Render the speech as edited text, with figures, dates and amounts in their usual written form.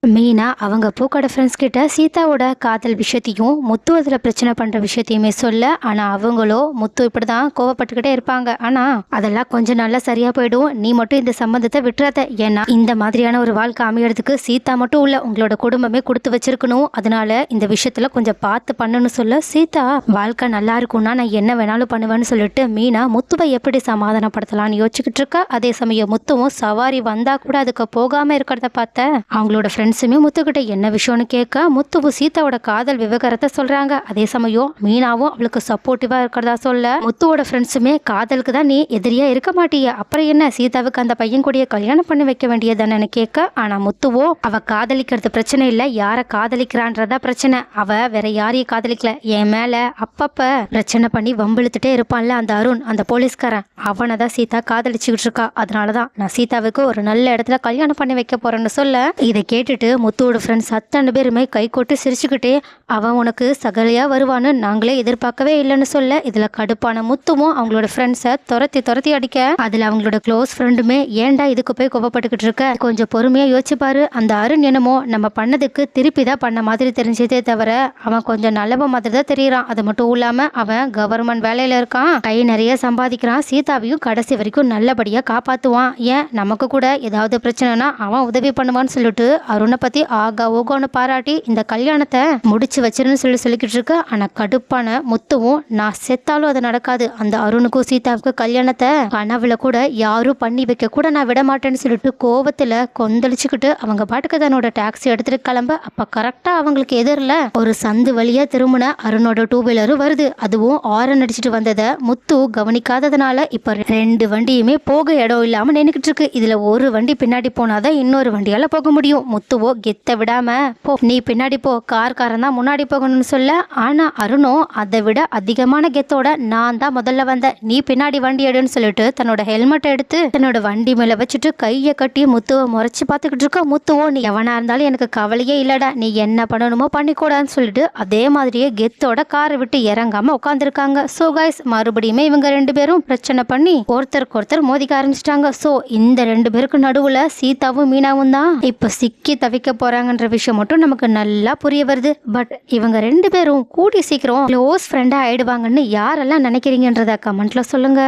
மீனா அவங்க பூக்கடை ஃப்ரெண்ட்ஸ் கிட்ட சீதாவோட காதல் விஷயத்தையும் முத்து அதில் பிரச்சனை பண்ணுற விஷயத்தையுமே சொல்ல. ஆனால் அவங்களோ முத்து இப்படி தான் கோவப்பட்டுக்கிட்டே இருப்பாங்க. ஆனால் அதெல்லாம் கொஞ்சம் நல்லா சரியாக போயிடும், நீ மட்டும் இந்த சம்மந்தத்தை விட்டுறாத. ஏன்னா இந்த மாதிரியான ஒரு வாழ்க்கை அமையறதுக்கு சீதா மட்டும் இல்லை, உங்களோட குடும்பமே கொடுத்து வச்சிருக்கணும். அதனால இந்த விஷயத்துல கொஞ்சம் பார்த்து பண்ணணும்னு சொல்ல. சீதா வாழ்க்கை நல்லா இருக்கும்னா நான் என்ன வேணாலும் பண்ணுவேன்னு சொல்லிட்டு மீனா முத்துவை எப்படி சமாதானப்படுத்தலாம்னு யோசிச்சுக்கிட்டு இருக்கா. அதே சமயம் முத்துவும் சவாரி வந்தா கூட அதுக்கு போகாம இருக்கிறத பார்த்த அவங்களோட ஃப்ரெண்ட்ஸுமே முத்துக்கிட்ட என்ன விஷயம்னு கேட்க முத்துவு சீதாவோட காதல் விவகாரத்தை சொல்றாங்க. அதே சமயம் மீனாவும் அவளுக்கு சப்போர்ட்டிவா இருக்கிறதா சொல்ல. முத்துவோட ஃப்ரெண்ட்ஸுமே காதலுக்கு தான் நீ எதிரியா இருக்க மாட்டிய, அப்புறம் என்ன சீதாவுக்கு அந்த பையன் கூடிய கல்யாணம் பண்ணி வைக்க வேண்டியதானு கேட்க. ஆனா முத்துவோ அவ காதலிக்கிறது பிரச்சனை இல்லை, யார காதலிக்கிறான்றதா பிரச்சனை, அவ வேற யாரையும் காதலிக்கல, என் மேல அப்பப்ப பிரச்சனை பண்ணி வம்பிழுத்துட்டே இருப்பான்ல அந்த அருண், அந்த போலீஸ்காரன், அவனை தான் சீதா காதலிச்சுக்கிட்டு இருக்கா. அதனாலதான் நான் சீதாவுக்கு ஒரு நல்ல இடத்துல கல்யாணம் பண்ணி வைக்க போறேன்னு சொல்ல. இதை கேட்டுட்டு முத்துவோட ஃப்ரெண்ட்ஸ் அத்தனை பேருமே கை கொட்டி சிரிச்சுக்கிட்டே அவன் உனக்கு சகலையா வருவான்னு நாங்களே எதிர்பார்க்கவே இல்லைன்னு சொல்ல. இதுல கடுப்பான முத்துவும் அவங்களோட ஃப்ரெண்ட்ஸை துரத்தி அடிக்க. அதுல அவங்களோட க்ளோஸ் ஃப்ரெண்டுமே ஏன்டா இதுக்கு போய் கோபப்பட்டுக்கிட்டு இருக்க, கொஞ்சம் பொறுமையா யோசிச்சு பாரு, அந்த அருண் என்னமோ நம்ம பண்ணதுக்கு திருப்பி தான் பண்ண மாதிரி தெரிஞ்சதே தவிர அவன் கொஞ்சம் நல்லவ மாதிரி தான் தெரியறான். அது மட்டும் இல்லாம அவன் கவர்மெண்ட் வேலையில இருக்கான், கை நிறைய சம்பாதிக்கிறான், சீதாவையும் கடைசி வரைக்கும் நல்லபடியா காப்பாத்துவான், ஏன் நமக்கு கூட ஏதாவது பிரச்சனைனா அவன் உதவி பண்ணுவான்னு சொல்லிட்டு அருணை பத்தி ஆகா ஓகோன்னு பாராட்டி இந்த கல்யாணத்தை முடிச்சு வச்சிருன்னு சொல்லிக்கிட்டு இருக்க. ஆனா கடுப்பான முத்துவும் நான் செத்தாலும் அது நடக்காது, அந்த அருணுக்கும் சீதாவுக்கும் கல்யாணத்தை கனவுல கூட யாரும் பண்ணி வைக்க கூட நான் விட மாட்டேன்னு சொல்லிட்டு கோவத்துல கொந்தளிச்சுக்கிட்டு அவங்க பாட்டுக்கு தன்னோட டாக்ஸி எடுத்துட்டு கிளம்ப. அப்ப கரெக்டா அவங்களுக்கு எதிரில் ஒரு சந்து வழியா திரும்பின அருணோட டூ வீலரும் வருது. அதுவும் ஆரன் அடிச்சுட்டு வந்ததை முத்து கவனிக்காததுனால இப்ப 2 வண்டியுமே போக இடம் இல்லாம நின்னுக்கிட்டு இருக்கு. இதுல ஒரு வண்டி பின்னாடி போனாதான் இன்னொரு வண்டியால போக முடியும். முத்துவோ கெத்த விடாம போ, நீ பின்னாடி போ, காரன் தான் முன்னாடி போகணும்னு சொல்ல. ஆனா அருணும் அதை விட அதிகமான கெத்தோட நான் தான் முதல்ல வந்தேன், நீ பின்னாடி வண்டி எடுன்னு சொல்லிட்டு தன்னோட ஹெல்மெட் எடுத்து தன்னோட வண்டி மேல வச்சுட்டு கையை கட்டி முத்துவை முறைச்சு பார்த்துக்கிட்டு இருக்க. முத்துவோ நீ எவனா இருந்தாலும் எனக்கு கவலையே இல்லடா, நீ என்ன பண்ணணுமோ பண்ணிக்கூடாதுன்னு சொல்லிட்டு அதே மாதிரியே கெத்தோட காரை விட்டு இறங்காம உட்காந்துருக்காங்க. ஸோ கைஸ் மறுபடியுமே இவங்க 2 பேரும் பிரச்சனை பண்ணி ஒருத்தருக்கு ஒருத்தர் மோதிக்க ஆரம்பிச்சிட்டாங்க. ஸோ இந்த 2 பேருக்கு நடுவுல சீதாவும் மீனாவும் தான் இப்ப சிக்கி தவிக்க போறாங்கன்ற விஷயம் மட்டும் நமக்கு நல்லா புரிய வருது. பட் இவங்க 2 பேரும் கூடி சீக்கிரம் க்ளோஸ் ஃப்ரெண்டா ஆயிடுவாங்கன்னு யாரெல்லாம் நினைக்கிறீங்கன்றத கமெண்ட்ல சொல்லுங்க.